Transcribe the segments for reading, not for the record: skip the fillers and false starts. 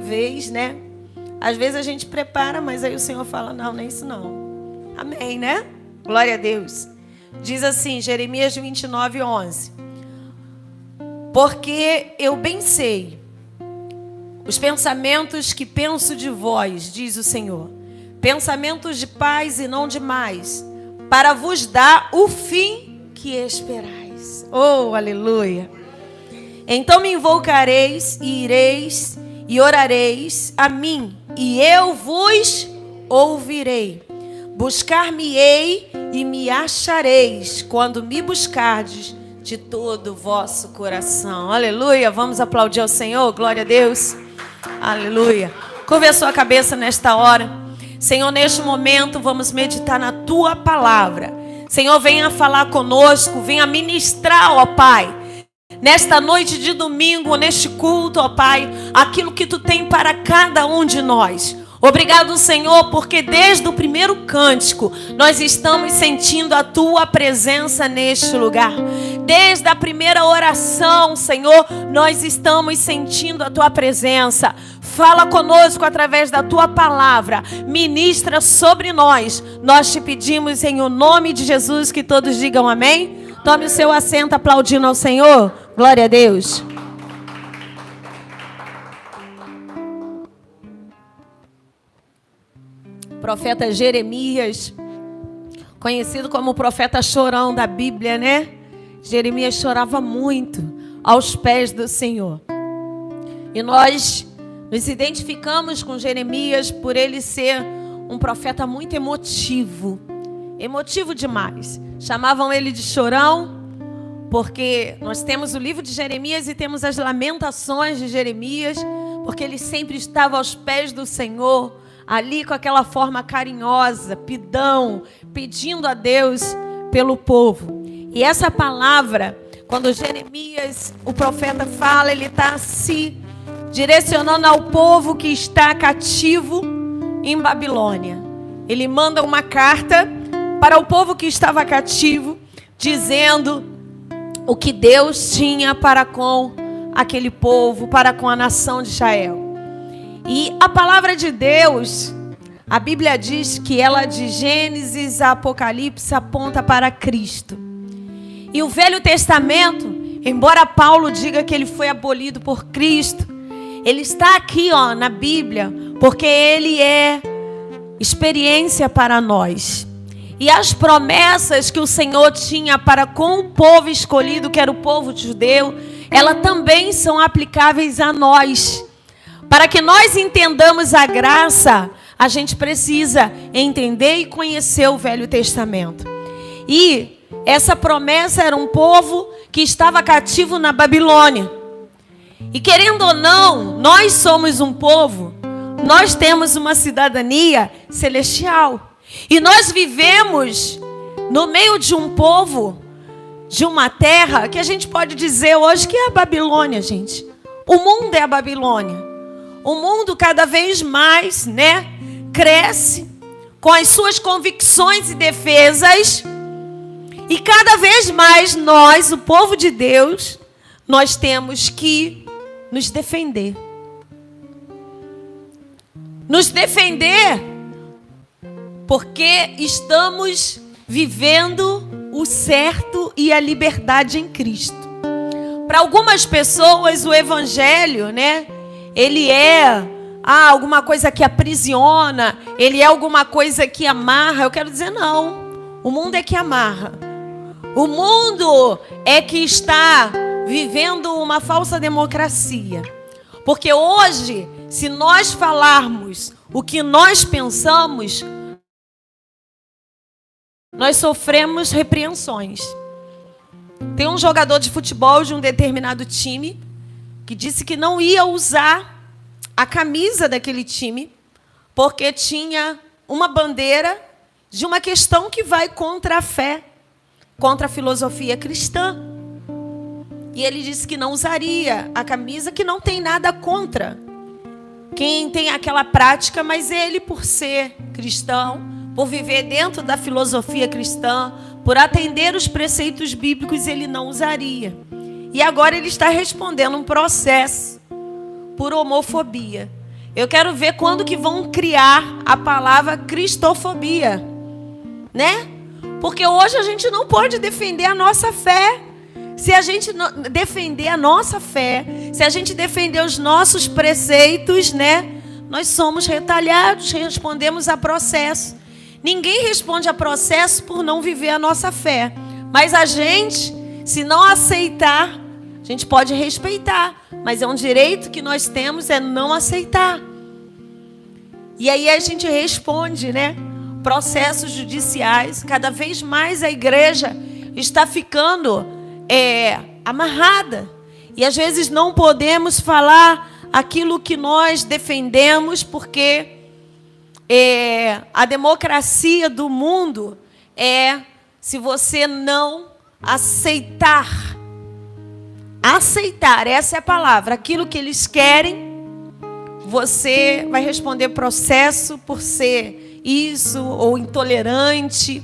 vez, né? Às vezes a gente prepara, mas aí o Senhor fala, não, nem isso não. Amém, né? Glória a Deus. Diz assim, Jeremias 29:11. Porque eu bem sei os pensamentos que penso de vós, diz o Senhor. Pensamentos de paz e não de mais, para vos dar o fim que esperais. Oh, aleluia. Então me invocareis e ireis e orareis a mim, e eu vos ouvirei. Buscar-me-ei e me achareis, quando me buscardes de todo o vosso coração. Aleluia. Vamos aplaudir ao Senhor. Glória a Deus. Aleluia. Curve a sua cabeça nesta hora. Senhor, neste momento vamos meditar na Tua palavra. Senhor, venha falar conosco, venha ministrar, ó Pai, nesta noite de domingo, neste culto, ó Pai, aquilo que Tu tem para cada um de nós. Obrigado, Senhor, porque desde o primeiro cântico nós estamos sentindo a Tua presença neste lugar. Desde a primeira oração, Senhor, nós estamos sentindo a Tua presença. Fala conosco através da Tua palavra. Ministra sobre nós. Nós te pedimos em o nome de Jesus, que todos digam amém. Tome o seu assento aplaudindo ao Senhor. Glória a Deus. Profeta Jeremias, conhecido como o profeta chorão da Bíblia, né? Jeremias chorava muito aos pés do Senhor. E nós nos identificamos com Jeremias por ele ser um profeta muito emotivo. Emotivo demais. Chamavam ele de chorão, porque nós temos o livro de Jeremias e temos as lamentações de Jeremias, porque ele sempre estava aos pés do Senhor, ali com aquela forma carinhosa, pidão, pedindo a Deus pelo povo. E essa palavra, quando Jeremias, o profeta, fala, ele está se direcionando ao povo que está cativo em Babilônia. Ele manda uma carta para o povo que estava cativo, dizendo o que Deus tinha para com aquele povo, para com a nação de Israel. E a palavra de Deus, a Bíblia diz que ela de Gênesis a Apocalipse aponta para Cristo. E o Velho Testamento, embora Paulo diga que ele foi abolido por Cristo, ele está aqui, ó, na Bíblia, porque ele é experiência para nós. E as promessas que o Senhor tinha para com o povo escolhido, que era o povo judeu, elas também são aplicáveis a nós. Para que nós entendamos a graça, a gente precisa entender e conhecer o Velho Testamento. E essa promessa era um povo que estava cativo na Babilônia. E querendo ou não, nós somos um povo, nós temos uma cidadania celestial. E nós vivemos no meio de um povo, de uma terra, que a gente pode dizer hoje que é a Babilônia, gente. O mundo é a Babilônia. O mundo cada vez mais, né, cresce com as suas convicções e defesas. E cada vez mais nós, o povo de Deus, nós temos que nos defender. Nos defender porque estamos vivendo o certo e a liberdade em Cristo. Para algumas pessoas o evangelho, né, ele é alguma coisa que aprisiona, ele é alguma coisa que amarra. Eu quero dizer não. O mundo é que amarra. O mundo é que está vivendo uma falsa democracia. Porque hoje, se nós falarmos o que nós pensamos, nós sofremos repreensões. Tem um jogador de futebol de um determinado time que disse que não ia usar a camisa daquele time porque tinha uma bandeira de uma questão que vai contra a fé, contra a filosofia cristã. E ele disse que não usaria a camisa, que não tem nada contra quem tem aquela prática, mas ele, por ser cristão, por viver dentro da filosofia cristã, por atender os preceitos bíblicos, ele não usaria. E agora ele está respondendo um processo por homofobia. Eu quero ver quando que vão criar a palavra cristofobia, né? Porque hoje a gente não pode defender a nossa fé. Se a gente defender a nossa fé, se a gente defender os nossos preceitos, né? Nós somos retalhados, respondemos a processo. Ninguém responde a processo por não viver a nossa fé. Mas a gente, se não aceitar, a gente pode respeitar. Mas é um direito que nós temos, é não aceitar. E aí a gente responde, né? Processos judiciais. Cada vez mais a igreja está ficando amarrada. E às vezes não podemos falar aquilo que nós defendemos, porque a democracia do mundo se você não aceitar, essa é a palavra, aquilo que eles querem, você vai responder processo por ser isso ou intolerante.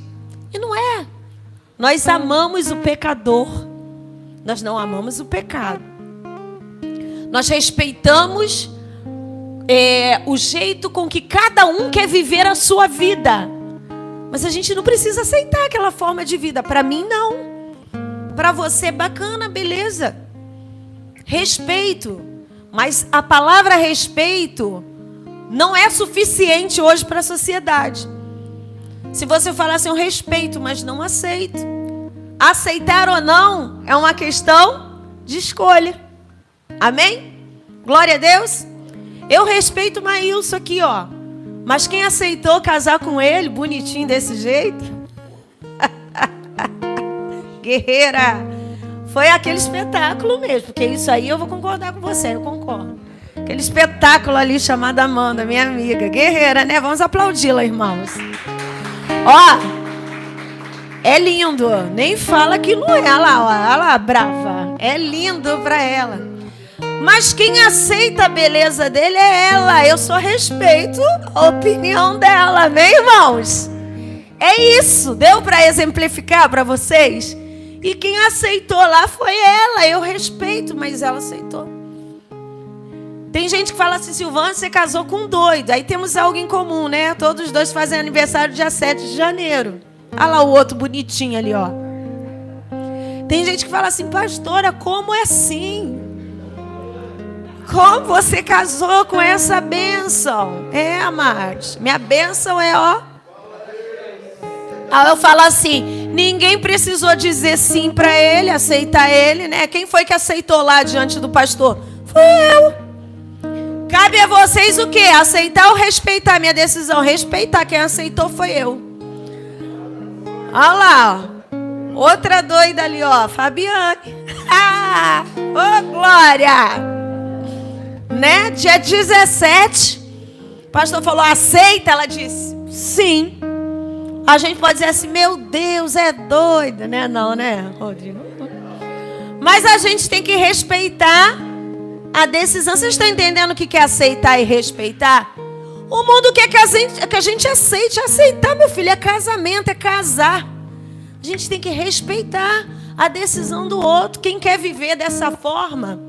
E não é. Nós amamos o pecador, nós não amamos o pecado. Nós respeitamos o jeito com que cada um quer viver a sua vida. Mas a gente não precisa aceitar aquela forma de vida. Para mim, não. Para você, bacana, beleza. Respeito. Mas a palavra respeito não é suficiente hoje para a sociedade. Se você falar assim, eu respeito, mas não aceito. Aceitar ou não é uma questão de escolha. Amém? Glória a Deus. Eu respeito o Maílson aqui, ó. Mas quem aceitou casar com ele, bonitinho desse jeito? Guerreira. Foi aquele espetáculo mesmo. Porque isso aí eu vou concordar com você, eu concordo. Aquele espetáculo ali chamado Amanda, minha amiga. Guerreira, né? Vamos aplaudi-la, irmãos. Ó, é lindo. Nem fala que não é. Olha lá, ó, olha lá, brava. É lindo pra ela. Mas quem aceita a beleza dele é ela. Eu só respeito a opinião dela, amém, irmãos? É isso. Deu para exemplificar para vocês? E quem aceitou lá foi ela. Eu respeito, mas ela aceitou. Tem gente que fala assim, Silvana, você casou com um doido. Aí temos algo em comum, né? Todos os dois fazem aniversário dia 7 de janeiro. Olha lá o outro bonitinho ali, ó. Tem gente que fala assim, pastora, como é assim? Como você casou com essa bênção? Amados, minha bênção ó. Aí eu falo assim, ninguém precisou dizer sim para ele, aceitar ele, né? Quem foi que aceitou lá diante do pastor? Foi eu. Cabe a vocês o quê? Aceitar ou respeitar a minha decisão? Respeitar, quem aceitou foi eu. Olha lá, ó. Outra doida ali, ó, Fabiane. Ô, glória! Né? Dia 17, o pastor falou, aceita? Ela disse, sim. A gente pode dizer assim, meu Deus, é doida, né? Não, né, Rodrigo? Mas a gente tem que respeitar a decisão. Vocês estão entendendo o que é aceitar e respeitar? O mundo quer que a gente aceite. Aceitar, meu filho, é casamento, é casar. A gente tem que respeitar a decisão do outro. Quem quer viver dessa forma,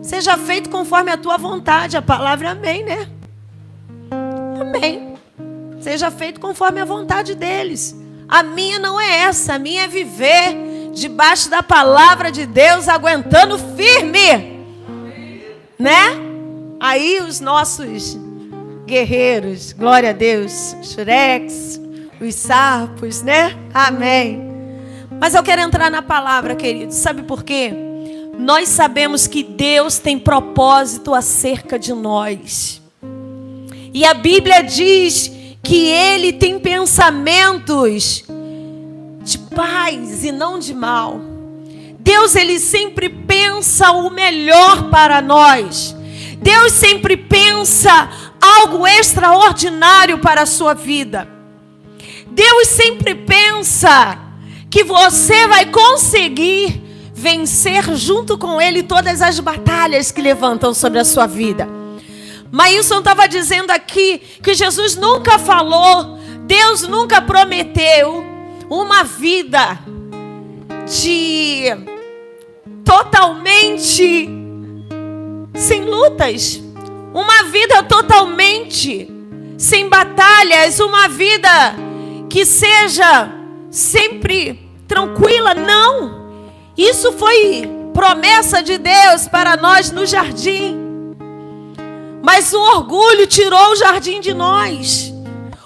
seja feito conforme a tua vontade. A palavra é amém, né? Amém. Seja feito conforme a vontade deles. A minha não é essa. A minha é viver debaixo da palavra de Deus, aguentando firme. Né? Aí os nossos guerreiros, glória a Deus, Xurex, os sarpos, né? Amém. Mas eu quero entrar na palavra, querido. Sabe por quê? Nós sabemos que Deus tem propósito acerca de nós. E a Bíblia diz que Ele tem pensamentos de paz e não de mal. Deus, Ele sempre pensa o melhor para nós. Deus sempre pensa algo extraordinário para a sua vida. Deus sempre pensa que você vai conseguir vencer junto com Ele todas as batalhas que levantam sobre a sua vida. Maílson estava dizendo aqui que Jesus nunca falou, Deus nunca prometeu uma vida de totalmente sem lutas. uma vida totalmente sem batalhas, uma vida que seja sempre tranquila. Não. Isso foi promessa de Deus para nós no jardim. Mas o orgulho tirou o jardim de nós.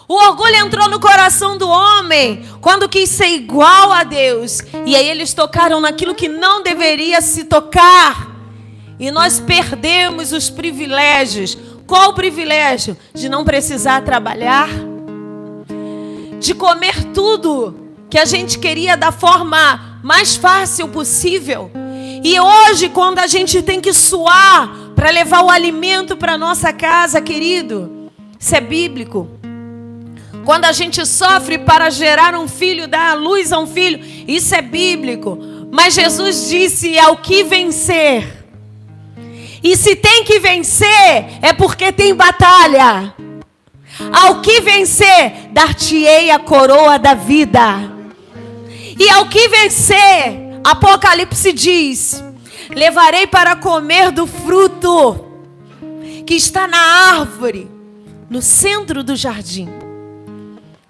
O orgulho entrou no coração do homem quando quis ser igual a Deus. E aí eles tocaram naquilo que não deveria se tocar. E nós perdemos os privilégios. Qual o privilégio? De não precisar trabalhar. De comer tudo que a gente queria da forma mais fácil possível. E hoje, quando a gente tem que suar para levar o alimento para nossa casa, querido, isso é bíblico. Quando a gente sofre para gerar um filho, dar a luz a um filho, isso é bíblico. Mas Jesus disse: ao que vencer. E se tem que vencer, é porque tem batalha. Ao que vencer, dar-te-ei a coroa da vida. E ao que vencer, Apocalipse diz: levarei para comer do fruto que está na árvore, no centro do jardim.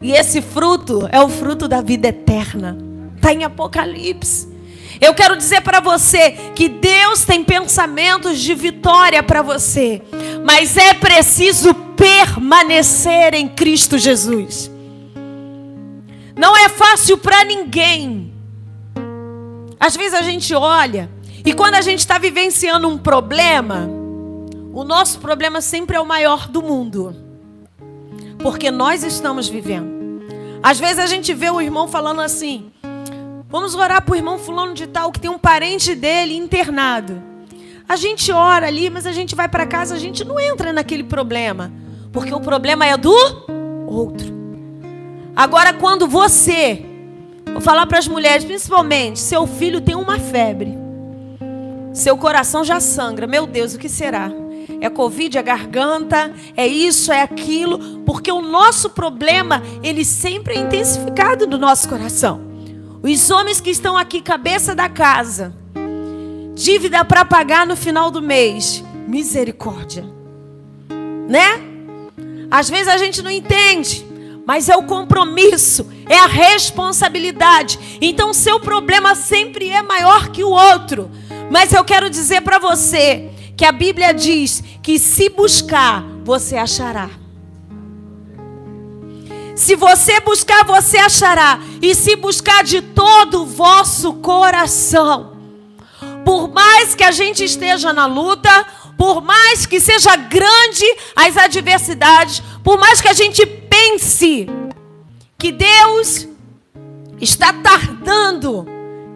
E esse fruto é o fruto da vida eterna. Está em Apocalipse. Eu quero dizer para você que Deus tem pensamentos de vitória para você. Mas é preciso permanecer em Cristo Jesus. Não é fácil para ninguém. Às vezes a gente olha e quando a gente está vivenciando um problema, o nosso problema sempre é o maior do mundo. Porque nós estamos vivendo. Às vezes a gente vê o irmão falando assim: vamos orar para o irmão fulano de tal, que tem um parente dele internado. A gente ora ali, mas a gente vai para casa, a gente não entra naquele problema. Porque o problema é do outro. Agora, quando você, vou falar para as mulheres, principalmente, seu filho tem uma febre. Seu coração já sangra. Meu Deus, o que será? É Covid, é garganta, é isso, é aquilo. Porque o nosso problema, ele sempre é intensificado no nosso coração. Os homens que estão aqui, cabeça da casa, dívida para pagar no final do mês, misericórdia, né? Às vezes a gente não entende, mas é o compromisso, é a responsabilidade. Então seu problema sempre é maior que o outro. Mas eu quero dizer para você que a Bíblia diz que se buscar, você achará. Se você buscar, você achará. E se buscar de todo o vosso coração. Por mais que a gente esteja na luta, por mais que seja grande as adversidades, por mais que a gente pense que Deus está tardando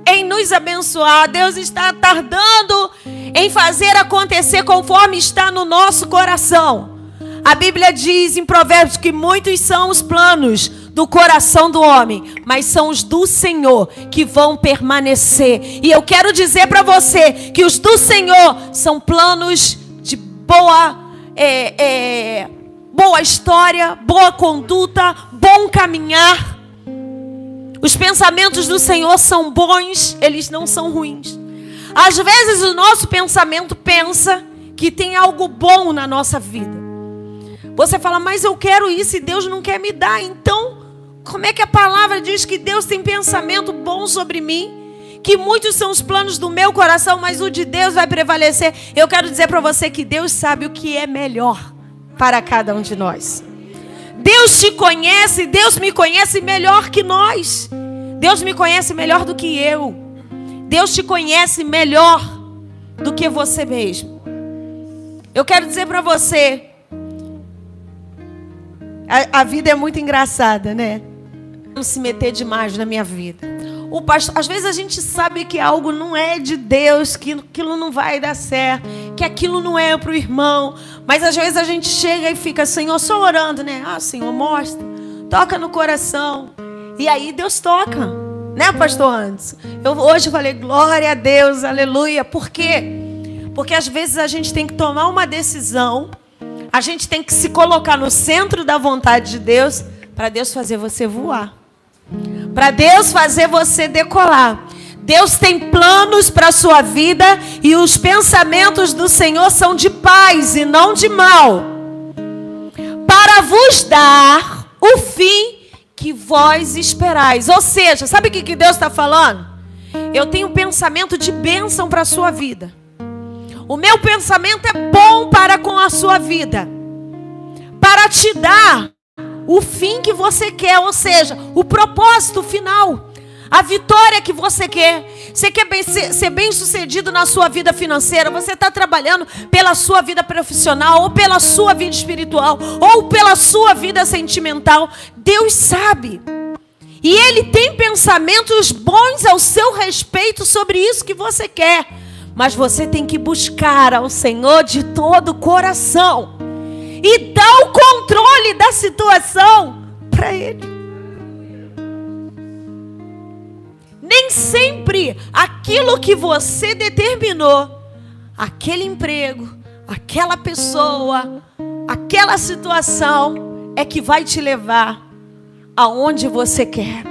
em nos abençoar, Deus está tardando em fazer acontecer conforme está no nosso coração. A Bíblia diz em Provérbios que muitos são os planos do coração do homem, mas são os do Senhor que vão permanecer. E eu quero dizer para você que os do Senhor são planos de boa história, boa conduta, bom caminhar. Os pensamentos do Senhor são bons, eles não são ruins. Às vezes o nosso pensamento pensa que tem algo bom na nossa vida. Você fala: mas eu quero isso e Deus não quer me dar. Então, como é que a palavra diz que Deus tem pensamento bom sobre mim? Que muitos são os planos do meu coração, mas o de Deus vai prevalecer. Eu quero dizer para você que Deus sabe o que é melhor para cada um de nós. Deus te conhece, Deus me conhece melhor que nós. Deus me conhece melhor do que eu. Deus te conhece melhor do que você mesmo. Eu quero dizer para você, a vida é muito engraçada, né? Não se meter demais na minha vida. O pastor, às vezes a gente sabe que algo não é de Deus, que aquilo não vai dar certo, que aquilo não é para o irmão. Mas às vezes a gente chega e fica: Senhor, só orando, né? Ah, Senhor, mostra, toca no coração. E aí Deus toca, né, pastor Anderson? Eu hoje falei: glória a Deus, aleluia. Por quê? Porque às vezes a gente tem que tomar uma decisão, a gente tem que se colocar no centro da vontade de Deus, para Deus fazer você voar. Para Deus fazer você decolar. Deus tem planos para a sua vida e os pensamentos do Senhor são de paz e não de mal, para vos dar o fim que vós esperais. Ou seja, sabe o que Deus está falando? Eu tenho um pensamento de bênção para a sua vida. O meu pensamento é bom para com a sua vida, para te dar o fim que você quer, ou seja, o propósito final, a vitória que você quer. Você quer ser bem sucedido na sua vida financeira, você está trabalhando pela sua vida profissional, ou pela sua vida espiritual, ou pela sua vida sentimental. Deus sabe. E Ele tem pensamentos bons ao seu respeito sobre isso que você quer. Mas você tem que buscar ao Senhor de todo o coração e dar o controle da situação para Ele. Nem sempre aquilo que você determinou, aquele emprego, aquela pessoa, aquela situação é que vai te levar aonde você quer.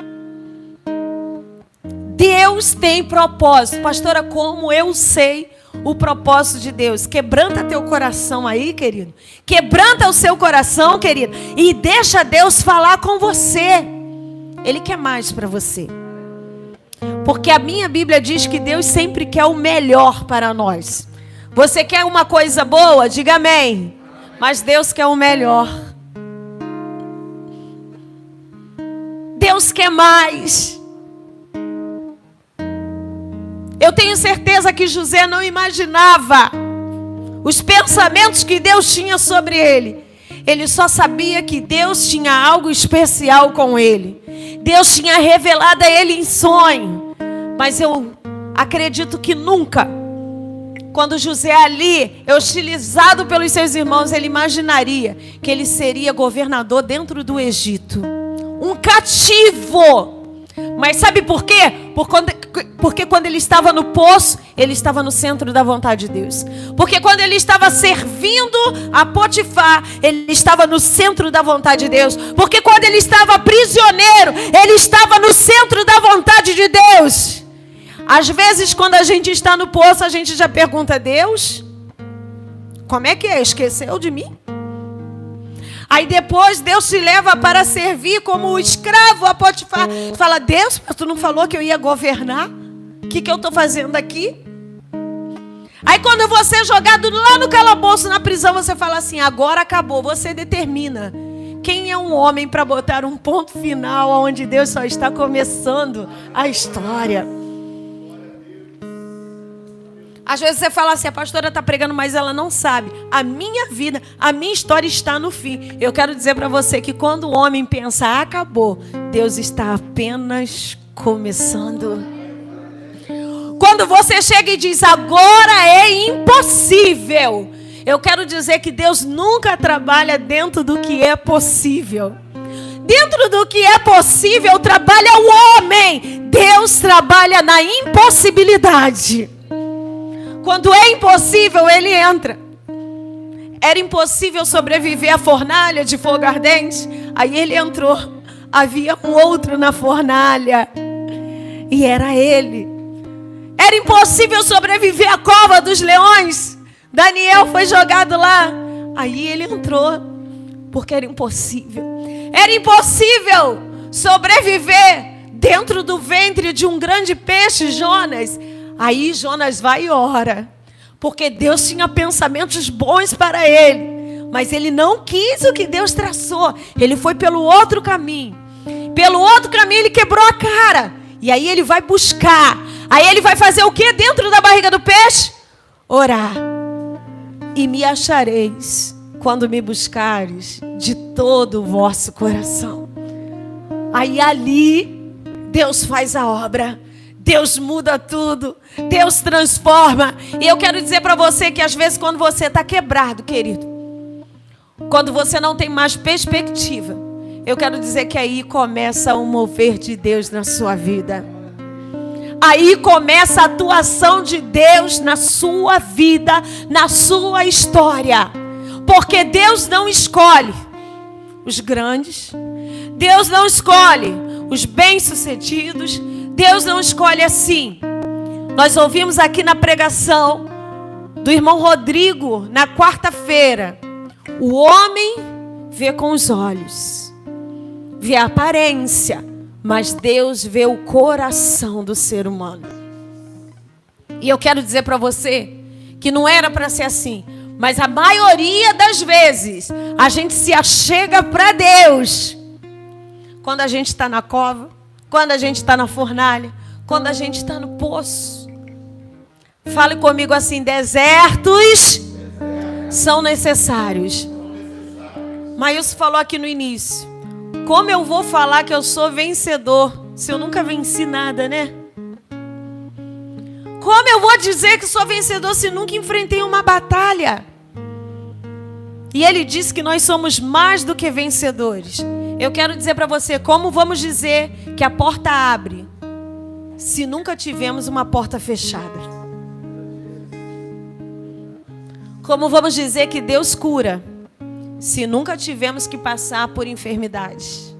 Deus tem propósito. Pastora, como eu sei o propósito de Deus? Quebranta teu coração aí, querido. Quebranta o seu coração, querido. E deixa Deus falar com você. Ele quer mais para você. Porque a minha Bíblia diz que Deus sempre quer o melhor para nós. Você quer uma coisa boa? Diga amém. Mas Deus quer o melhor. Deus quer mais. Eu tenho certeza que José não imaginava os pensamentos que Deus tinha sobre ele. Ele só sabia que Deus tinha algo especial com ele. Deus tinha revelado a ele em sonho. Mas eu acredito que nunca, quando José ali é hostilizado pelos seus irmãos, ele imaginaria que ele seria governador dentro do Egito. Um cativo. Mas sabe por quê? Porque quando ele estava no poço, ele estava no centro da vontade de Deus. Porque quando ele estava servindo a Potifar, ele estava no centro da vontade de Deus. Porque quando ele estava prisioneiro, ele estava no centro da vontade de Deus. Às vezes, quando a gente está no poço, a gente já pergunta a Deus: como é que é? Esqueceu de mim? Aí depois Deus te leva para servir como escravo a Potifar. Fala: Deus, mas tu não falou que eu ia governar? O que eu estou fazendo aqui? Aí quando você é jogado lá no calabouço, na prisão, você fala assim: agora acabou. Você determina quem é um homem para botar um ponto final onde Deus só está começando a história. Às vezes você fala assim: a pastora está pregando, mas ela não sabe. A minha vida, a minha história está no fim. Eu quero dizer para você que quando o homem pensa: acabou, Deus está apenas começando. Quando você chega e diz: agora é impossível, eu quero dizer que Deus nunca trabalha dentro do que é possível. Dentro do que é possível trabalha o homem. Deus trabalha na impossibilidade. Quando é impossível, ele entra. Era impossível sobreviver à fornalha de fogo ardente. Aí ele entrou. Havia um outro na fornalha. E era ele. Era impossível sobreviver à cova dos leões. Daniel foi jogado lá. Aí ele entrou. Porque era impossível. Era impossível sobreviver dentro do ventre de um grande peixe, Jonas. Aí Jonas vai e ora, porque Deus tinha pensamentos bons para ele, mas ele não quis o que Deus traçou. Ele foi pelo outro caminho. Pelo outro caminho ele quebrou a cara. E aí ele vai buscar. Aí ele vai fazer o que dentro da barriga do peixe? Orar. E me achareis quando me buscares de todo o vosso coração. Aí ali Deus faz a obra. Deus muda tudo. Deus transforma. E eu quero dizer para você que às vezes quando você está quebrado, querido, quando você não tem mais perspectiva, eu quero dizer que aí começa o mover de Deus na sua vida. Aí começa a atuação de Deus na sua vida, na sua história. Porque Deus não escolhe os grandes. Deus não escolhe os bem-sucedidos. Deus não escolhe assim Nós ouvimos aqui na pregação do irmão Rodrigo, na quarta-feira, o homem vê com os olhos, vê a aparência, mas Deus vê o coração do ser humano. E eu quero dizer para você que não era para ser assim, mas a maioria das vezes a gente se achega para Deus quando a gente está na cova, quando a gente está na fornalha, quando a gente está no poço. Fale comigo assim: desertos são necessários. Maílson falou aqui no início: como eu vou falar que eu sou vencedor se eu nunca venci nada, né? Como eu vou dizer que sou vencedor se nunca enfrentei uma batalha? E ele disse que nós somos mais do que vencedores. Eu quero dizer para você: como vamos dizer que a porta abre se nunca tivemos uma porta fechada? Como vamos dizer que Deus cura se nunca tivemos que passar por enfermidades?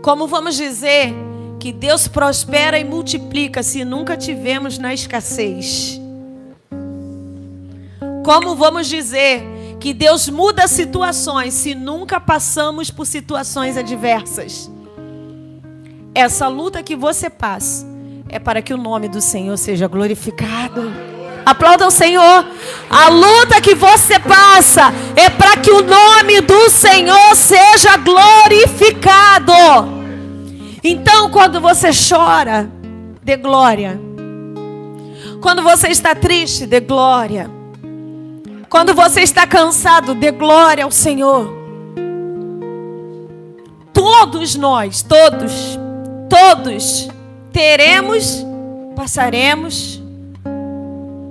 Como vamos dizer que Deus prospera e multiplica se nunca tivemos na escassez? Como vamos dizer que Deus muda situações se nunca passamos por situações adversas? Essa luta que você passa é para que o nome do Senhor seja glorificado. Aplauda o Senhor. A luta que você passa é para que o nome do Senhor seja glorificado. Então, quando você chora, dê glória. Quando você está triste, dê glória. Quando você está cansado, dê glória ao Senhor. Todos nós, todos teremos, passaremos,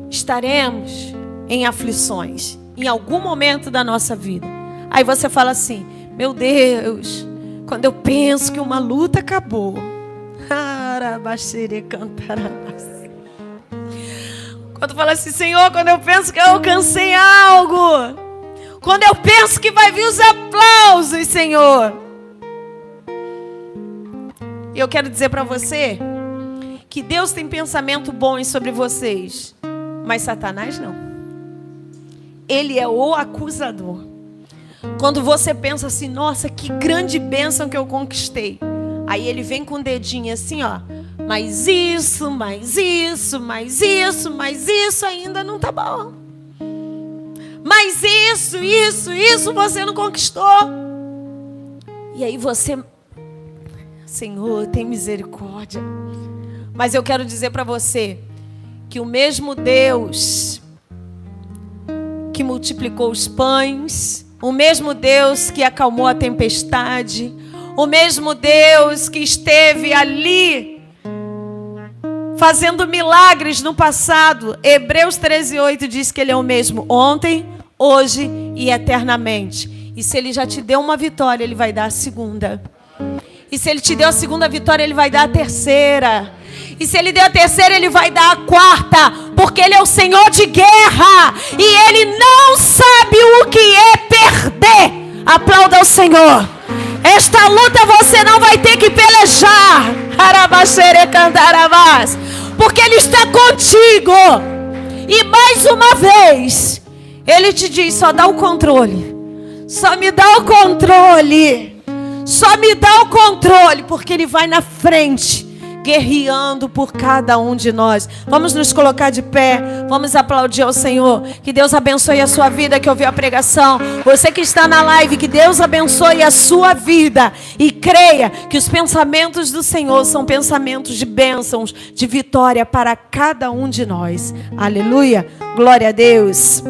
estaremos em aflições em algum momento da nossa vida. Aí você fala assim: meu Deus, quando eu penso que uma luta acabou, quando fala assim: Senhor, quando eu penso que eu alcancei algo, quando eu penso que vai vir os aplausos, Senhor. E eu quero dizer para você que Deus tem pensamento bom sobre vocês, mas Satanás não. Ele é o acusador. Quando você pensa assim: nossa, que grande bênção que eu conquistei, aí ele vem com o dedinho assim, ó: mas isso ainda não tá bom. Mas isso você não conquistou. E aí você: Senhor, tem misericórdia. Mas eu quero dizer para você que o mesmo Deus que multiplicou os pães, o mesmo Deus que acalmou a tempestade, o mesmo Deus que esteve ali fazendo milagres no passado, Hebreus 13:8 diz que Ele é o mesmo ontem, hoje e eternamente. E se Ele já te deu uma vitória, Ele vai dar a segunda. E se Ele te deu a segunda vitória, Ele vai dar a terceira. E se Ele deu a terceira, Ele vai dar a quarta. Porque Ele é o Senhor de guerra. E Ele não sabe o que é perder. Aplauda o Senhor. Esta luta você não vai ter que pelejar. Porque Ele está contigo. E mais uma vez, Ele te diz: só dá o controle. Só me dá o controle. Só me dá o controle, porque Ele vai na frente, guerreando por cada um de nós. Vamos nos colocar de pé, vamos aplaudir ao Senhor. Que Deus abençoe a sua vida que ouviu a pregação. Você que está na live, que Deus abençoe a sua vida. E creia que os pensamentos do Senhor são pensamentos de bênçãos, de vitória para cada um de nós. Aleluia, glória a Deus.